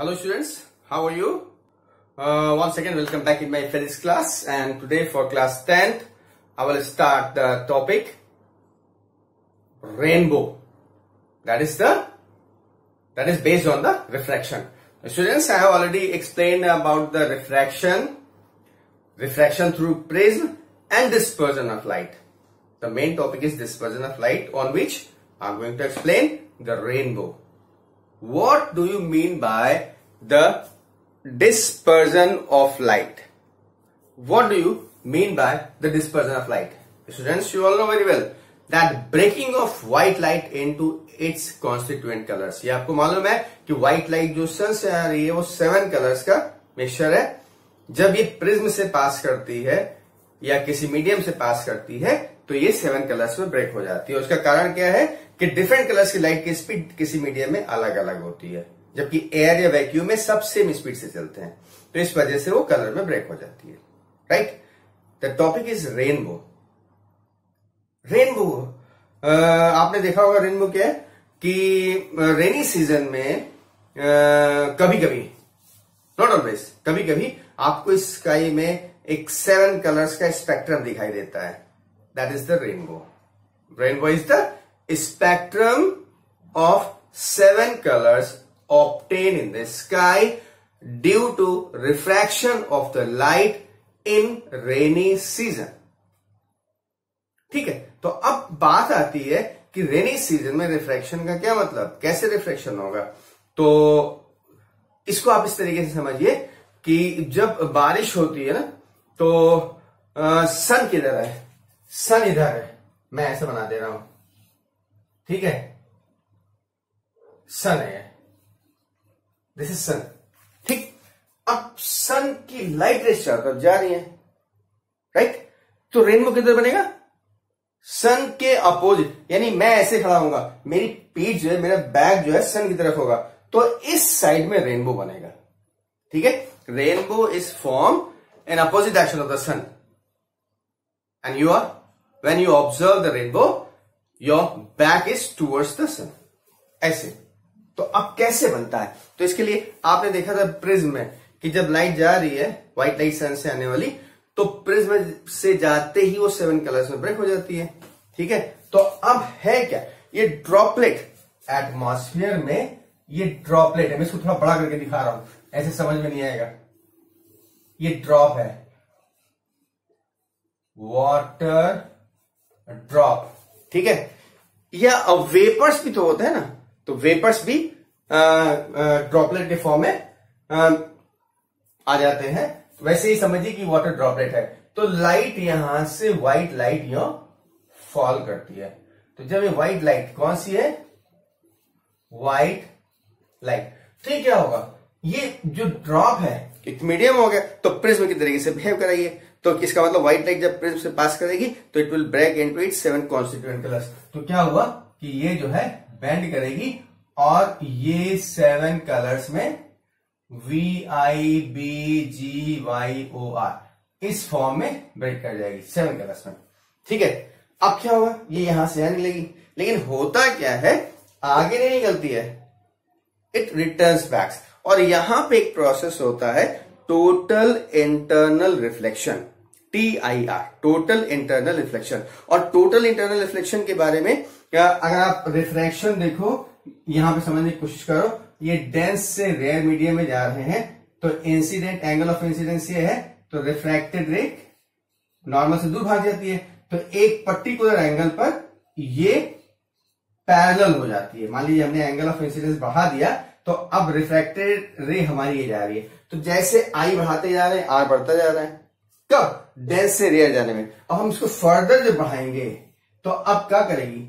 Hello students, how are you? Once again welcome back in my physics class, and today for class 10th I will start the topic rainbow. That is based on the refraction. Students, I have already explained about the refraction through prism and dispersion of light. The main topic is dispersion of light, on which I am going to explain the rainbow. What do you mean by the dispersion of light? What do you mean by the dispersion of light? Students, you all know very well that breaking of white light into its constituent colors. ये आपको मालूम है कि white light जो सन से आ रही है वो 7 कलर्स का मिक्सचर है. जब ये प्रिज्म से पास करती है या किसी मीडियम से पास करती है तो ये 7 कलर्स में ब्रेक हो जाती है. उसका कारण क्या है कि डिफरेंट कलर्स की लाइट की स्पीड किसी मीडियम में अलग अलग होती है, जबकि एयर या वैक्यूम में सब सेम स्पीड से चलते हैं, तो इस वजह से वो कलर में ब्रेक हो जाती है. Right. The topic is rainbow. Rainbow आपने देखा होगा रेनबो क्या है कि रेनी सीजन में कभी कभी, नॉट ऑलवेज, कभी कभी आपको इस स्काई में एक 7 कलर्स का स्पेक्ट्रम दिखाई देता है. That is the rainbow. Rainbow is the spectrum of 7 colors obtained in the sky due to refraction of the light in rainy season. ठीक है, तो अब बात आती है कि रेनी सीजन में रिफ्रैक्शन का क्या मतलब, कैसे रिफ्रैक्शन होगा. तो इसको आप इस तरीके से समझिए कि जब बारिश होती है ना तो सन किधर है, सन इधर है. मैं ऐसे बना दे रहा हूं, ठीक है, सन है, दिस इज सन. ठीक. अब सन की लाइट रेस चारों तरफ जा रही है, राइट. तो रेनबो किधर बनेगा, सन के अपोजिट. यानी मैं ऐसे खड़ा होऊंगा, मेरी पीठ जो है, मेरा बैक जो है सन की तरफ होगा, तो इस साइड में रेनबो बनेगा. ठीक है. Rainbow is form in opposite direction of the sun, and you are, when you observe the rainbow, your back is towards the sun. ऐसे. तो अब कैसे बनता है, तो इसके लिए आपने देखा था प्रिज्म में कि जब लाइट जा रही है, व्हाइट लाइट सन से आने वाली, तो प्रिज्म से जाते ही वो 7 कलर्स में ब्रेक हो जाती है. ठीक है. तो अब है क्या, ये ड्रॉपलेट एटमॉस्फेयर में, ये ड्रॉपलेट है. मैं इसको थोड़ा बड़ा करके दिखा रहा हूं, ऐसे समझ में नहीं आएगा. ये ड्रॉप है, वाटर ड्रॉप. ठीक है. या वेपर्स भी तो होता है ना, तो वेपर्स भी ड्रॉपलेट के फॉर्म में आ जाते हैं. वैसे ही समझिए कि वाटर ड्रॉपलेट है. तो लाइट यहां से व्हाइट लाइट यहां फॉल करती है. तो जब ये व्हाइट लाइट कौन सी है, व्हाइट लाइट, तो ये क्या होगा, ये जो ड्रॉप है एक मीडियम हो गया, तो प्रिज्म की तरीके से बिहेव कराइए. तो इसका मतलब व्हाइट लाइट जब प्रिज्म से पास करेगी तो it will break into its 7 constituent colours. तो क्या हुआ कि ये जो है बेंड करेगी और ये 7 कलर्स में VIBGYOR इस फॉर्म में ब्रेक कर जाएगी 7 कलर्स में. ठीक है. अब क्या होगा, ये यहां से यहां निकलेगी, लेकिन होता क्या है, आगे नहीं निकलती है, इट रिटर्न्स बैक. और यहां पे एक प्रोसेस होता है total internal reflection, TIR, total internal reflection. और टोटल इंटरनल रिफ्लेक्शन के बारे में अगर आप रिफ्रैक्शन देखो, यहां पे समझने की कोशिश करो, ये डेंस से रेयर मीडियम में जा रहे हैं, तो इंसिडेंट एंगल ऑफ इंसिडेंस ये है, तो रिफ्रैक्टेड रे नॉर्मल से दूर भाग जाती है, तो एक पर्टिकुलर एंगल पर ये पैरेलल हो जाती है. मान लीजिए हमने एंगल ऑफ इंसिडेंस बढ़ा दिया, तो अब रिफ्रैक्टेड रे हमारी ये जा रही है. तो जैसे आई बढ़ाते जा रहे हैं, आर बढ़ता जा रहा है. कब, डेंस से रेयर जाने में. अब हम इसको फर्दर जब बढ़ाएंगे तो अब क्या करेगी,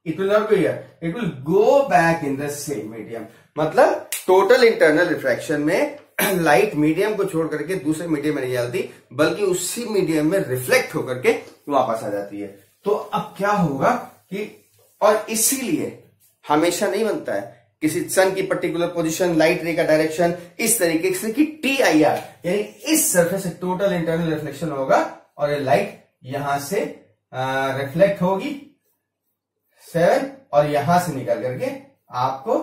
it will not go here, it will go back in the same medium. मतलब टोटल इंटरनल रिफ्रैक्शन में लाइट मीडियम को छोड़ करके दूसरे मीडियम में नहीं जाती, बल्कि उसी मीडियम में रिफ्लेक्ट होकर के वापस आ जाती है. तो अब क्या होगा कि, और इसीलिए हमेशा नहीं बनता है किसी सन की पर्टिकुलर पोजीशन, लाइट रे का डायरेक्शन इस तरीके से कि TIR, यानी इस सरफेस से टोटल इंटरनल रिफ्लेक्शन होगा और ये लाइट यहां से रिफ्लेक्ट होगी 7 और यहां से निकल करके आपको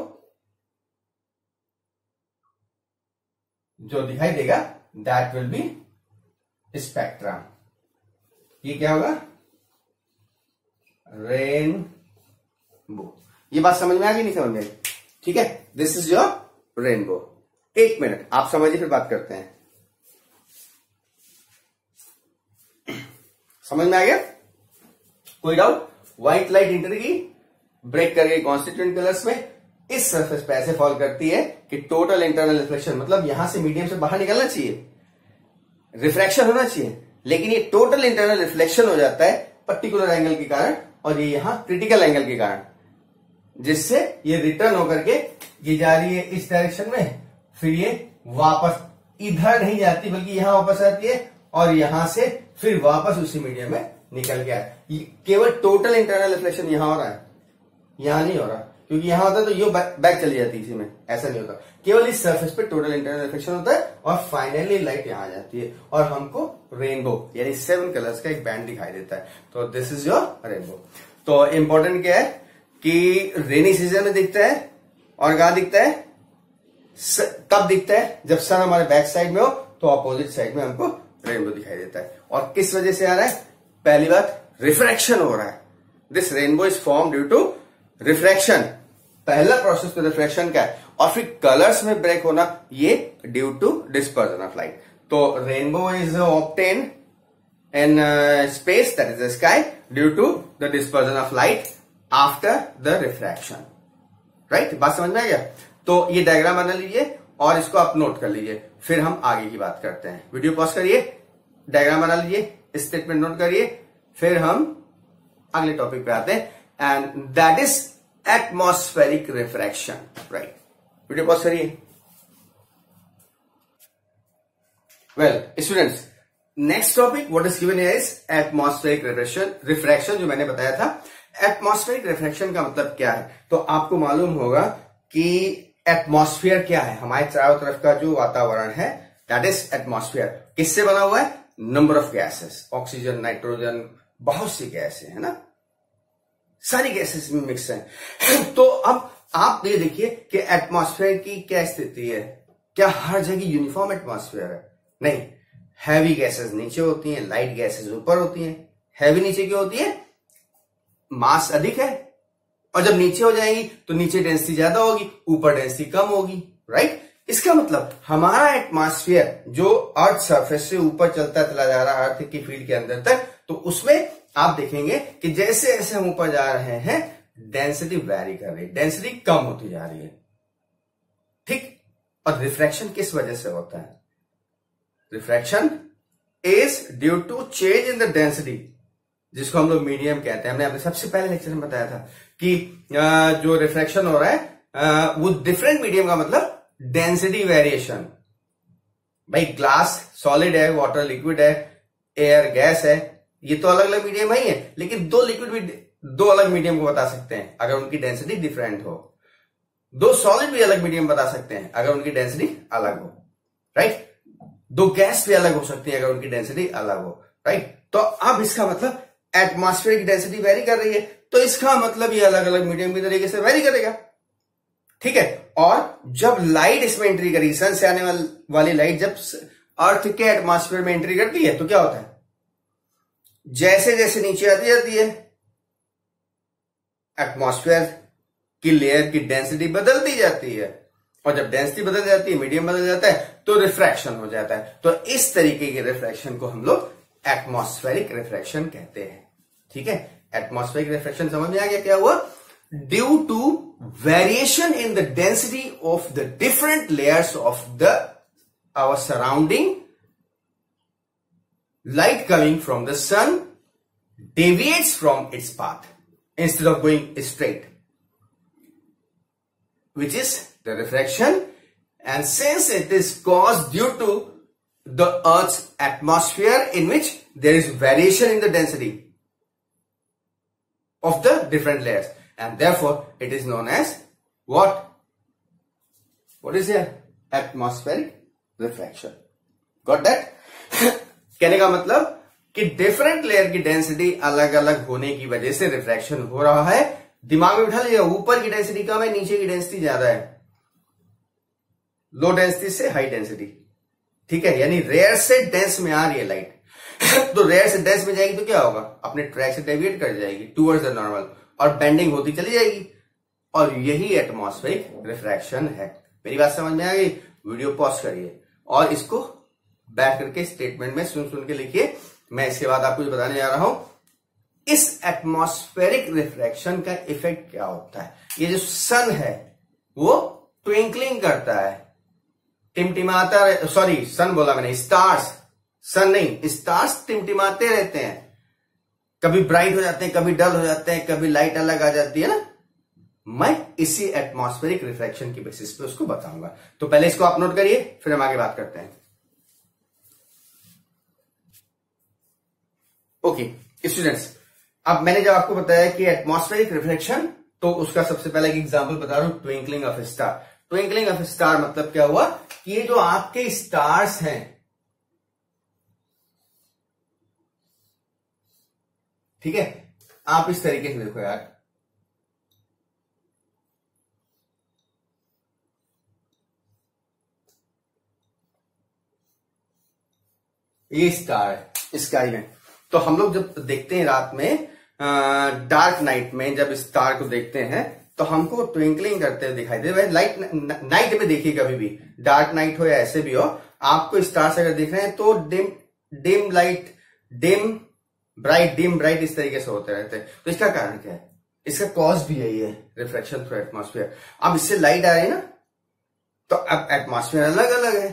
जो दिखाई देगा दैट विल बी स्पेक्ट्रम। ये क्या होगा? रेनबो। ये बात समझ में आ गई नहीं समझ में आई? ठीक है, दिस इज योर रेनबो। एक मिनट आप समझिए फिर बात करते हैं। समझ में आ गया? कोई डाउट? व्हाइट लाइट इंटर की, ब्रेक कर गई कॉन्स्टिट्यूएंट कलर्स में, इस सरफेस पे ऐसे फॉल करती है कि टोटल इंटरनल रिफ्लेक्शन, मतलब यहां से मीडियम से बाहर निकलना चाहिए, रिफ्रैक्शन होना चाहिए, लेकिन ये टोटल इंटरनल रिफ्लेक्शन हो जाता है पर्टिकुलर एंगल के कारण, और ये यहां क्रिटिकल एंगल के कारण, जिससे ये रिटर्न होकर के ये जा रही है इस डायरेक्शन में, फिर ये वापस इधर नहीं जाती बल्कि यहां वापस आती है, और यहां से फिर वापस उसी मीडियम में निकल गया। केवल टोटल इंटरनल रिफ्लेक्शन यहां हो रहा है, यहां नहीं हो रहा, क्योंकि यहां होता है तो ये बैक चली जाती है इसी में, ऐसा नहीं होता। केवल इस सरफेस पे टोटल इंटरनल रिफ्लेक्शन होता है और फाइनली लाइट यहां आ जाती है और हमको रेनबो यानी 7 कलर्स का एक बैंड दिखाई देता है। तो दिस इज योर रेनबो। तो इंपॉर्टेंट क्या है कि रेनी सीजन में दिखता है, और कहां दिखता है? तब दिखता है जब सन हमारे बैक साइड में हो, तो अपोजिट साइड में हमको रेनबो दिखाई देता है। और किस वजह से आ रहा है? पहली बात, रिफ्रैक्शन हो रहा है। This rainbow is form due to refraction. पहला प्रोसेस तो रिफ्रैक्शन का है, और फिर कलर्स में ब्रेक होना ये due to dispersion of light. तो rainbow is obtain in space, that is the sky, due to the dispersion of light after the refraction. Right? बात समझ में आ गया? तो ये डायग्राम बना लीजिए और इसको आप नोट कर लीजिए, फिर हम आगे की बात करते हैं। वीडियो पॉज करिए, डायग्राम बना लीजिए, स्टेटमेंट नोट करिए, फिर हम अगले टॉपिक पे आते हैं, and that is atmospheric refraction. Right? Video pause करिए। Well students, next topic what is given here is atmospheric refraction. जो मैंने बताया था, एटमॉस्फेरिक रिफ्रैक्शन का मतलब क्या है, तो आपको मालूम होगा कि एटमॉस्फेयर क्या है? हमारे चारों तरफ का जो वातावरण है दैट इज एटमॉस्फेयर। किससे बना हुआ है? Number of gases, oxygen, nitrogen, बहुत सी गैसें है ना, सारी गैसेस में मिक्स हैं। तो अब आप ये देखिए कि एटमॉस्फेयर की क्या स्थिति है। क्या हर जगह यूनिफॉर्म एटमॉस्फेयर है? नहीं, हैवी गैसेस नीचे होती हैं, लाइट गैसेस ऊपर होती हैं। हैवी नीचे क्यों होती है? मास अधिक है, और जब नीचे हो जाएगी तो नीचे डेंसिटी ज्यादा होगी, ऊपर डेंसिटी कम होगी। राइट? इसका मतलब हमारा एटमॉस्फेयर जो अर्थ सरफेस से ऊपर चलता चला जा रहा है अर्थ की फील्ड के अंदर तक, तो उसमें आप देखेंगे कि जैसे जैसे हम ऊपर जा रहे हैं डेंसिटी वैरी कर रही है, डेंसिटी कम होती जा रही है। ठीक? और रिफ्रैक्शन किस वजह से होता है? Refraction is due to change in the density, जिसको हम लोग मीडियम कहते हैं। हमने अपने सबसे पहले लेक्चर में बताया था कि जो रिफ्रैक्शन हो रहा है वो डिफरेंट मीडियम का मतलब डेंसिटी वेरिएशन। भाई ग्लास सॉलिड है, वाटर लिक्विड है, एयर गैस है, ये तो अलग अलग मीडियम ही है, लेकिन दो लिक्विड भी दो अलग मीडियम को बता सकते हैं अगर उनकी डेंसिटी डिफरेंट हो। दो सॉलिड भी अलग मीडियम बता सकते हैं अगर उनकी डेंसिटी अलग हो। राइट? दो गैस भी अलग हो सकती है अगर उनकी डेंसिटी अलग हो। राइट? तो अब इसका मतलब एटमॉस्फेयर की डेंसिटी वेरी कर रही है, तो इसका मतलब ये अलग अलग मीडियम की तरीके से वेरी करेगा। ठीक है? और जब लाइट इसमें एंट्री करेगी, सन से आने वाली लाइट जब अर्थ के एटमॉस्फेयर में एंट्री करती है तो क्या होता है? जैसे जैसे नीचे आती जाती है एटमॉस्फेयर की लेयर की डेंसिटी बदलती जाती है, और जब डेंसिटी बदल जाती है, मीडियम बदल जाता है, तो रिफ्रैक्शन हो जाता है। तो इस तरीके के रिफ्रैक्शन को हम लोग एटमॉस्फेरिक रिफ्रैक्शन कहते हैं। ठीक है? एटमॉस्फेरिक रिफ्रैक्शन समझ में आ गया क्या हुआ? Due to variation in the density of the different layers of the our surrounding, light coming from the sun deviates from its path instead of going straight, which is the refraction. And since it is caused due to the Earth's atmosphere, in which there is variation in the density of the different layers, and therefore it is known as what? What is here? Atmospheric refraction. Got that? कहने का मतलब कि different layer की density अलग अलग होने की वजह से रिफ्रैक्शन हो रहा है। दिमाग में बिठा लीजिएगा, ऊपर की डेंसिटी कम है, नीचे की डेंसिटी ज्यादा है, लो डेंसिटी से हाई डेंसिटी। ठीक है, यानी रेयर से डेंस में आ रही है लाइट तो रेयर से डेंस में जाएगी तो क्या होगा, अपने ट्रैक से डेविएट कर जाएगी टूवर्ड्स द नॉर्मल और बेंडिंग होती चली जाएगी, और यही एटमॉस्फेरिक रिफ्रैक्शन है। मेरी बात समझ में आ गई? वीडियो पॉज करिए और इसको बैठ करके स्टेटमेंट में सुन सुन के लिखिए। मैं इसके बाद आपको जो बताने जा रहा हूं, इस एटमॉस्फेरिक रिफ्रैक्शन का इफेक्ट क्या होता है। ये जो सन है वो ट्विंकलिंग करता है, टिमटिमाता, सॉरी सन बोला मैंने, स्टार्स, सन नहीं, स्टार्स टिमटिमाते रहते हैं, कभी ब्राइट हो जाते हैं, कभी डल हो जाते हैं, कभी लाइट अलग आ जाती है ना। मैं इसी एटमॉस्फेरिक रिफ्रैक्शन की बेसिस पे उसको बताऊंगा। तो पहले इसको आप नोट करिए, फिर हम आगे बात करते हैं। ओके स्टूडेंट्स, अब मैंने जब आपको बताया कि एटमॉस्फेरिक रिफ्लेक्शन, तो उसका सबसे पहले एक एग्जांपल बता रहा हूं, twinkling of star. Twinkling of star मतलब क्या हुआ कि ये जो आपके स्टार्स हैं, ठीक है, आप इस तरीके से देखो यार, ये स्टार है स्काई में। तो हम लोग जब देखते हैं रात में, डार्क नाइट में जब स्टार को देखते हैं तो हमको ट्विंकलिंग करते हुए दिखाई दे। लाइट नाइट में देखिए, कभी भी डार्क नाइट हो या ऐसे भी हो, आपको स्टार्स अगर दिख रहे हैं तो डिम लाइट, डिम ब्राइट इस तरीके से होते रहते हैं। तो इसका कारण क्या है? इसका कॉज भी यही है, रिफ्लेक्शन थ्रू एटमॉस्फेयर। अब इससे लाइट आ रही है ना, तो अब एटमॉस्फेयर अलग अलग है,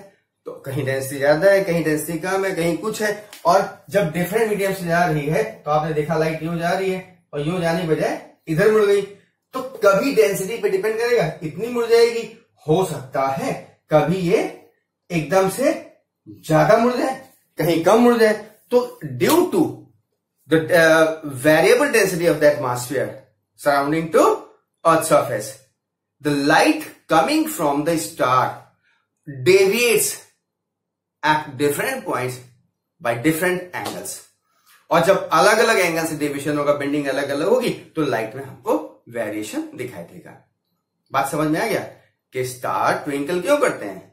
तो कहीं डेंसिटी ज्यादा है, कहीं डेंसिटी कम है, कहीं कुछ है। और जब डिफरेंट मीडियम से जा रही है तो आपने देखा लाइट यूं जा रही है और यूं जाने की बजाय इधर मुड़ गई, तो कभी डेंसिटी पे डिपेंड करेगा, इतनी मुड़ जाएगी, हो सकता है कभी ये एकदम से ज्यादा मुड़ जाए, कहीं कम मुड़ जाए। तो due to the variable density of the atmosphere surrounding to earth surface, the light coming from the star deviates at different points by different angles। और जब अलग अलग एंगल से डेविएशन होगा, बेंडिंग अलग अलग होगी, तो लाइट में हमको वेरिएशन दिखाई देगा। बात समझ में आ गया कि स्टार ट्विंकल क्यों करते हैं,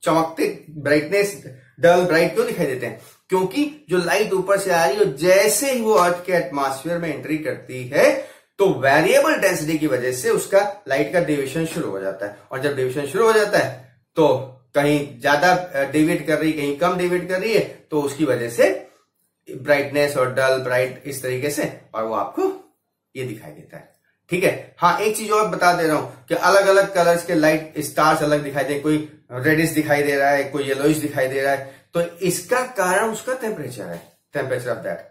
चमकते, ब्राइटनेस डल ब्राइट क्यों दिखाई देते हैं? क्योंकि जो लाइट ऊपर से आ रही है, जैसे ही वो अर्थ के एटमॉस्फेयर में एंट्री करती है तो वेरिएबल डेंसिटी की वजह से उसका लाइट का डेविएशन शुरू हो जाता है। और जब डेविएशन शुरू हो जाता है तो कहीं ज्यादा डेविएट कर रही, कहीं कम डेविएट कर रही है, तो उसकी वजह से ब्राइटनेस और डल ब्राइट इस तरीके से, और वो आपको ये दिखाई देता है। ठीक है, हाँ एक चीज और बता दे रहा हूं कि अलग अलग कलर्स के लाइट स्टार्स अलग दिखाई दे, कोई रेडिश दिखाई दे रहा है, कोई येलोइश दिखाई दे रहा है, तो इसका कारण उसका टेम्परेचर है, टेम्परेचर ऑफ दैट।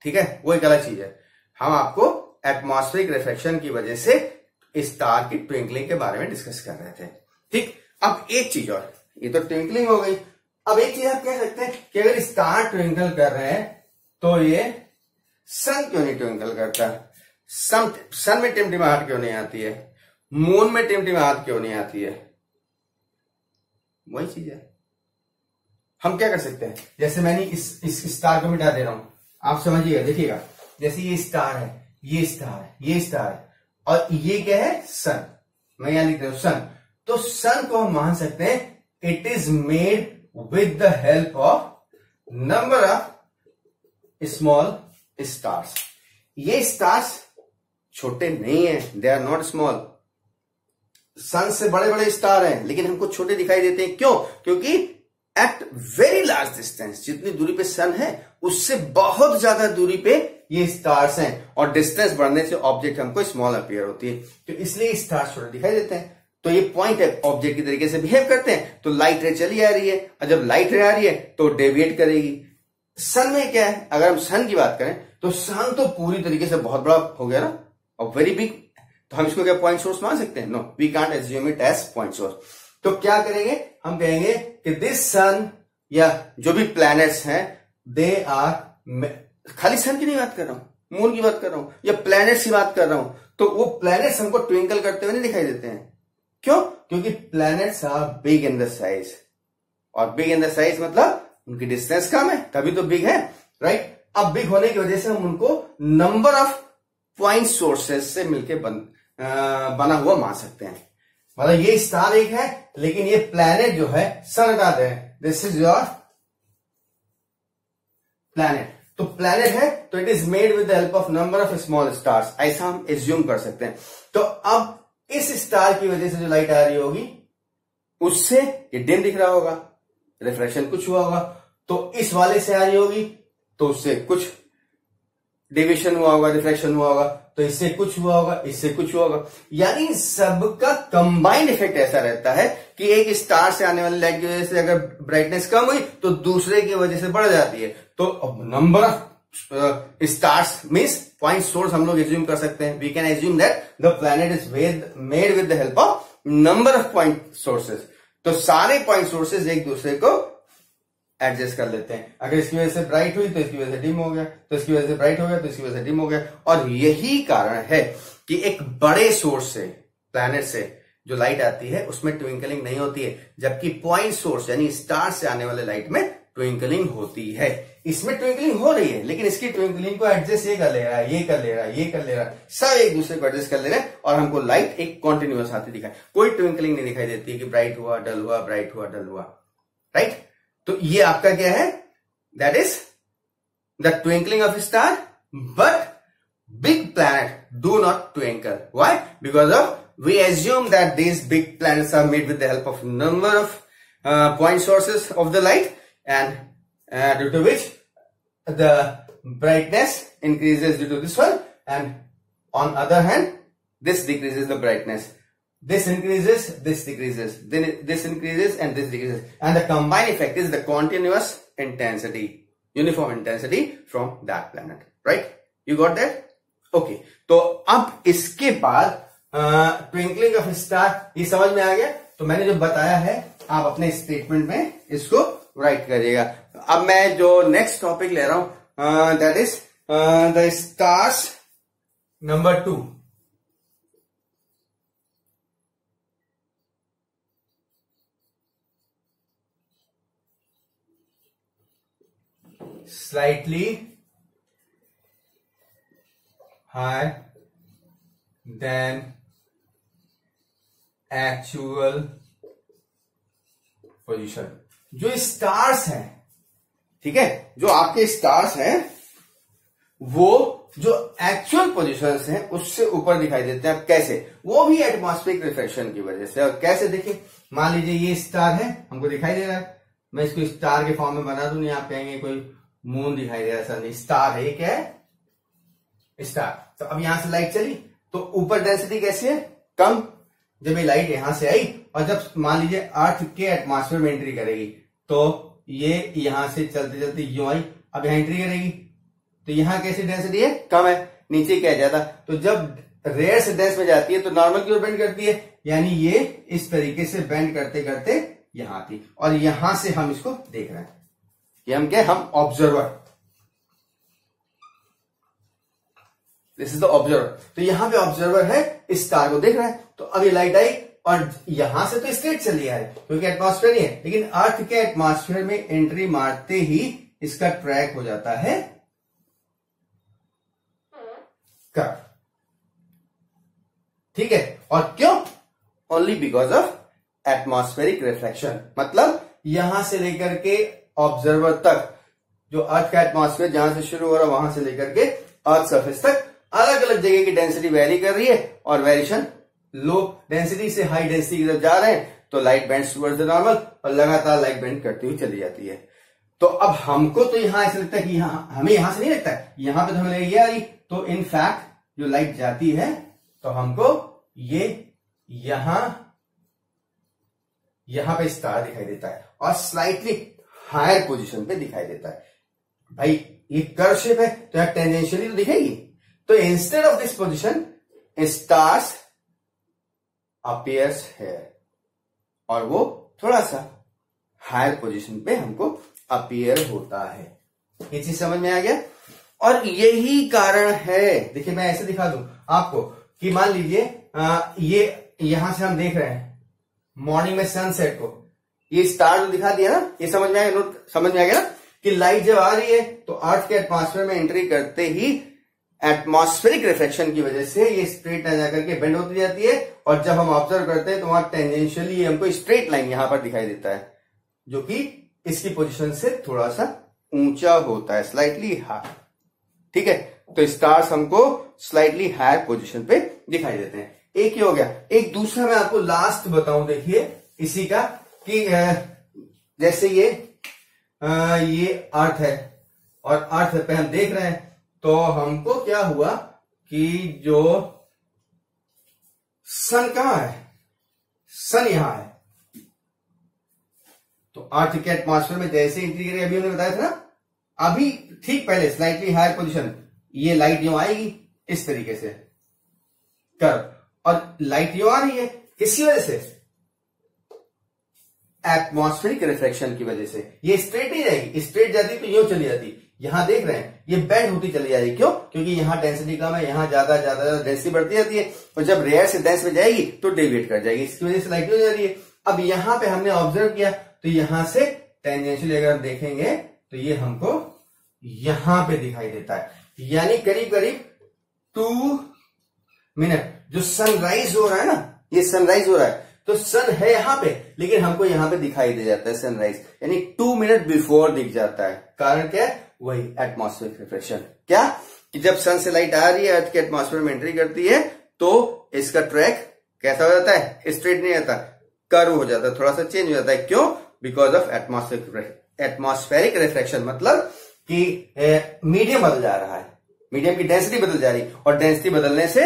ठीक है, वो एक अलग चीज है। हम आपको एटमॉस्फेरिक रिफ्लेक्शन की वजह से स्टार की ट्विंकलिंग के बारे में डिस्कस कर रहे थे। ठीक, अब एक चीज और, ये तो ट्विंकलिंग हो गई। अब एक चीज आप कह सकते हैं कि अगर स्टार ट्विंकल कर रहे हैं तो ये सन क्यों नहीं ट्विंकल करता? सन में टिमटिमाहट क्यों नहीं आती है? मून में टिमटिमाहट क्यों नहीं आती है? वही चीज है। हम क्या कर सकते हैं, जैसे मैंने इस स्टार को मिटा दे रहा हूं, आप समझिएगा, देखिएगा, जैसे ये स्टार है, ये स्टार है, ये स्टार है, और ये क्या है? सन। मैं यहां लिख रहा हूं सन। तो सन को हम मान सकते हैं it is made with the help of number of small stars. ये स्टार्स छोटे नहीं है, दे आर नॉट स्मॉल। सन से बड़े बड़े स्टार हैं, लेकिन हमको छोटे दिखाई देते हैं। क्यों? क्योंकि एट वेरी लार्ज डिस्टेंस, जितनी दूरी पे सन है उससे बहुत ज्यादा दूरी पे ये स्टार्स हैं, और डिस्टेंस बढ़ने से ऑब्जेक्ट हमको स्मॉल अपीयर होती है, तो इसलिए स्टार्स छोटे दिखाई देते हैं। तो ये पॉइंट है, ऑब्जेक्ट की तरीके से बिहेव करते हैं, तो लाइट रे चली आ रही है, और जब लाइट रे आ रही है तो डेविएट करेगी। सन में क्या है, अगर हम सन की बात करें तो सन तो पूरी तरीके से बहुत बड़ा हो गया ना, और वेरी बिग, तो हम इसको क्या पॉइंट सोर्स मान सकते हैं? No, we can't assume it as point source. तो क्या करेंगे, हम कहेंगे कि दिस सन या जो भी प्लैनेट्स हैं, दे आर, खाली सन की नहीं बात कर रहा हूं, मून की बात कर रहा हूं, या प्लैनेट्स की बात कर रहा हूं, तो वो प्लैनेट्स हमको ट्विंकल करते हुए नहीं दिखाई देते हैं। क्यों? क्योंकि planets are big in the size, और बिग इन द साइज मतलब उनकी डिस्टेंस कम है, तभी तो बिग है, राइट? अब बिग होने की वजह से हम उनको नंबर ऑफ पॉइंट सोर्सेस से मिलकर बना हुआ मान सकते हैं। मतलब ये स्टार एक है, लेकिन ये प्लैनेट जो है, सन हटा दें, दिस इज योर प्लैनेट। तो प्लैनेट है तो it is made with the help of number of small stars, ऐसा हम एज्यूम कर सकते हैं। तो अब इस स्टार की वजह से जो लाइट आ रही होगी उससे ये डिम दिख रहा होगा, रिफ्लेक्शन कुछ हुआ होगा। तो इस वाले से आ रही होगी तो उससे कुछ डेविएशन हुआ होगा, रिफ्लेक्शन हुआ होगा, तो इससे कुछ हुआ होगा, इससे कुछ हुआ होगा। यानी सबका कंबाइंड इफेक्ट ऐसा रहता है कि एक स्टार से आने वाली लाइट की वजह से अगर ब्राइटनेस कम हुई तो दूसरे की वजह से बढ़ जाती है। तो number of stars means point source हम लोग एज्यूम कर सकते हैं। We can assume that the planet is made with the help of number of point sources. तो सारे पॉइंट सोर्सेज एक दूसरे को एडजस्ट कर लेते हैं। अगर इसकी वजह से ब्राइट हुई तो इसकी वजह से डिम हो गया, तो इसकी वजह से ब्राइट हो गया तो इसकी वजह से डिम हो गया। और यही कारण है कि एक बड़े सोर्स से, प्लैनेट से जो लाइट आती है उसमें ट्विंकलिंग नहीं होती है, जबकि पॉइंट सोर्स यानी स्टार से आने वाले लाइट में ट्विंकलिंग होती है। इसमें ट्विंकलिंग हो रही है लेकिन इसकी ट्विंकलिंग को एडजस्ट ये कर ले रहा है, ये कर ले रहा है, ये कर ले रहा है, सब एक दूसरे को एडजस्ट कर ले रहे हैं और हमको लाइट एक कॉन्टिन्यूअस आती दिखाई, कोई ट्विंकलिंग नहीं दिखाई देती कि ब्राइट हुआ, डल हुआ, ब्राइट हुआ, डल हुआ। राइट? तो ये आपका क्या है? That is the twinkling of star, but big planet do not twinkle. Why? Because of we assume that these big planets are made with the help of number of point sources of the light, and due to which the brightness increases due to this one, and on other hand this decreases the brightness. This increases, this decreases, then this increases and this decreases, and the combined effect is the continuous intensity, uniform intensity from that planet. Right? You got that? Okay तो अब इसके बाद twinkling of star ये समझ में आ गया। तो मैंने जो बताया है आप अपने स्टेटमेंट में इसको राइट करिएगा। अब मैं जो नेक्स्ट टॉपिक ले रहा हूं that is the stars number 2। Slightly higher than actual position। जो स्टार्स हैं, ठीक है, जो आपके स्टार्स हैं वो जो एक्चुअल पोजीशंस हैं उससे ऊपर दिखाई देते हैं। अब कैसे? वो भी एटमॉस्फेरिक रिफ्लेक्शन की वजह से। और कैसे? देखिए, मान लीजिए ये स्टार है, हमको दिखाई दे रहा है, मैं इसको स्टार के फॉर्म में बना दूं, नहीं आप कहेंगे कोई मून दिखाई दे रहा है, ऐसा नहीं, स्टार है। ये क्या है? स्टार। तो अब यहां से लाइट चली तो ऊपर डेंसिटी कैसी है? कम। जब ये लाइट यहां से आई और जब मान लीजिए अर्थ के एटमॉस्फेयर में एंट्री करेगी तो ये यहां से चलते चलते यूं आई, अब यहां एंट्री करेगी तो यहां कैसी डेंसिटी है? कम है। नीचे क्या ज्यादा? तो जब रेयर से डेंस में जाती है तो नॉर्मल की ओर बेंड करती है, यानी ये इस तरीके से बेंड करते करते यहां आती, और यहां से हम इसको देख रहे हैं कि हम क्या? हम observer. This is the observer. तो यहां पे ऑब्जर्वर है, इस स्टार को देख रहा है। तो अब ये लाइट आई और यहां से तो स्ट्रेट चली है क्योंकि एटमॉस्फेयर ही है, लेकिन अर्थ के एटमॉस्फेयर में एंट्री मारते ही इसका ट्रैक हो जाता है कर्व। ठीक है? और क्यों? Only because of atmospheric reflection. मतलब यहां से लेकर के ऑब्जर्वर तक, जो अर्थ का एटमॉस्फेयर जहां से शुरू हो रहा है वहां से लेकर के अर्थ सरफेस तक अलग अलग जगह की डेंसिटी वेरी कर रही है, और वेरिएशन लो डेंसिटी से हाई डेंसिटी की तरफ जा रहे हैं, तो light bends towards the normal और लगातार लाइट बेंड करती हुई चली जाती है। तो अब हमको तो यहां ऐसा लगता है कि हमें यहां से नहीं लगता है, यहां पे तो हमें ये आ रही, तो इनफैक्ट जो लाइट जाती है तो हमको ये यहां पे स्टार दिखाई देता है और स्लाइटली हायर पोजीशन पे दिखाई देता है। भाई ये कर्व शेप है तो यहां टेंजेंशियली तो दिखेगी। तो instead of this position stars appears here, और वो थोड़ा सा हायर पोजीशन पे हमको अपीयर होता है। ये चीज समझ में आ गया? और यही कारण है, देखिए मैं ऐसे दिखा दूं आपको कि मान लीजिए ये यहां से हम देख रहे हैं मॉर्निंग में सनसेट को, ये स्टार जो दिखा दिया ना, ये समझ में आ गया? समझ में आ गया ना कि लाइट जब आ रही है तो अर्थ के एटमॉस्फेयर में एंट्री करते ही एटमॉस्फेरिक रिफ्लेक्शन की वजह से ये स्ट्रेट लाइन जाकर के बेंड होती जाती है, और जब हम ऑब्जर्व करते हैं तो वहां टेंजेंशियली हमको स्ट्रेट लाइन यहां पर दिखाई देता है, जो कि इसकी पोजीशन से थोड़ा सा ऊंचा होता है, स्लाइटली हायर। ठीक है, तो स्टार्स हमको स्लाइटली हायर पोजीशन पे दिखाई देते हैं। एक ही हो गया। एक दूसरा मैं आपको लास्ट बताऊं, देखिए इसी का, कि जैसे ये अर्थ है और अर्थ पे हम देख रहे हैं, तो हमको क्या हुआ कि जो सन कहां है, सन यहां है, तो अर्थ के एटमॉस्फेयर में जैसे एंट्री करेगी, अभी हमने बताया था ना, अभी ठीक पहले स्लाइटली हायर पोजीशन, ये लाइट यूं आएगी इस तरीके से कर, और लाइट यूं आ रही है किसी वजह से, एटमॉस्फेरिक रिफ्रैक्शन की वजह से। ये स्ट्रेट नहीं जाएगी, स्ट्रेट जाती तो यूं चली जाती, यहां देख रहे हैं ये बेंड होती चली जाएगी। क्यों? क्योंकि यहां डेंसिटी कम है, यहां ज्यादा ज्यादा डेंसिटी बढ़ती जाती है, और जब रेयर से डेंस में जाएगी तो डेविएट कर जाएगी, इसकी वजह से लाइट हो जा रही है। अब यहां पे हमने ऑब्जर्व किया, तो यहां से टेंजेंशियली अगर देखेंगे तो ये हमको यहां पे दिखाई देता है, यानी करीब करीब 2 मिनट जो सनराइज हो रहा है ना, ये सनराइज हो रहा है, तो सन है यहां पे, लेकिन हमको यहां पे दिखाई दे जाता है सनराइज, यानी 2 मिनट बिफोर दिख जाता है। कारण क्या है? वही एटमॉस्फेरिक रिफ्रैक्शन। क्या कि जब सन से लाइट आ रही है, अर्थ के एटमॉस्फेयर में एंट्री करती है, तो इसका ट्रैक कैसा हो जाता है? स्ट्रेट नहीं रहता, कर्व हो जाता है, थोड़ा सा चेंज हो जाता है। क्यों? बिकॉज ऑफ एटमॉस्फेरिक रिफ्रैक्शन, मतलब कि मीडियम बदल जा रहा है, मीडियम की डेंसिटी बदल जा रही है, और डेंसिटी बदलने से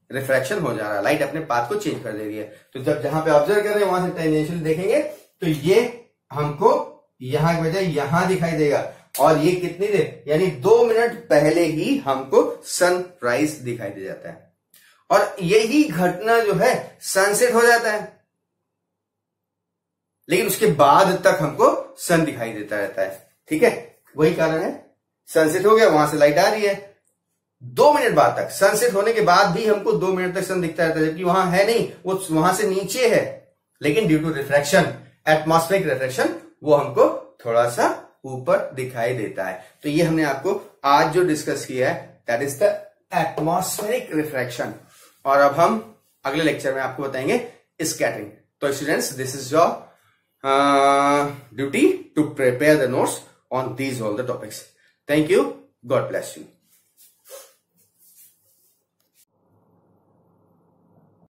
रिफ्रैक्शन हो जा रहा है, लाइट अपने पाथ को चेंज कर दे रही है। तो जब जहां पे ऑब्जर्व कर रहे हैं वहां से टेंजेंशियल देखेंगे तो ये हमको यहां की बजाय यहां दिखाई देगा, और ये कितनी देर, यानी 2 मिनट पहले ही हमको सनराइज दिखाई दे जाता है। और यही घटना जो है सनसेट हो जाता है, लेकिन उसके बाद तक हमको सन दिखाई देता रहता है। ठीक है, वही कारण है, सनसेट हो गया, वहां से लाइट आ रही है, 2 मिनट बाद तक, सनसेट होने के बाद भी हमको 2 मिनट तक सन दिखता रहता है, जबकि वहां है नहीं, वो वहां से नीचे है, लेकिन due to refraction, atmospheric refraction, वो हमको थोड़ा सा ऊपर दिखाई देता है। तो ये हमने आपको आज जो डिस्कस किया है, that is the atmospheric refraction. और अब हम अगले लेक्चर में आपको बताएंगे स्कैटरिंग। तो students, this is your duty to prepare the notes on these all the topics. Thank you. God bless you.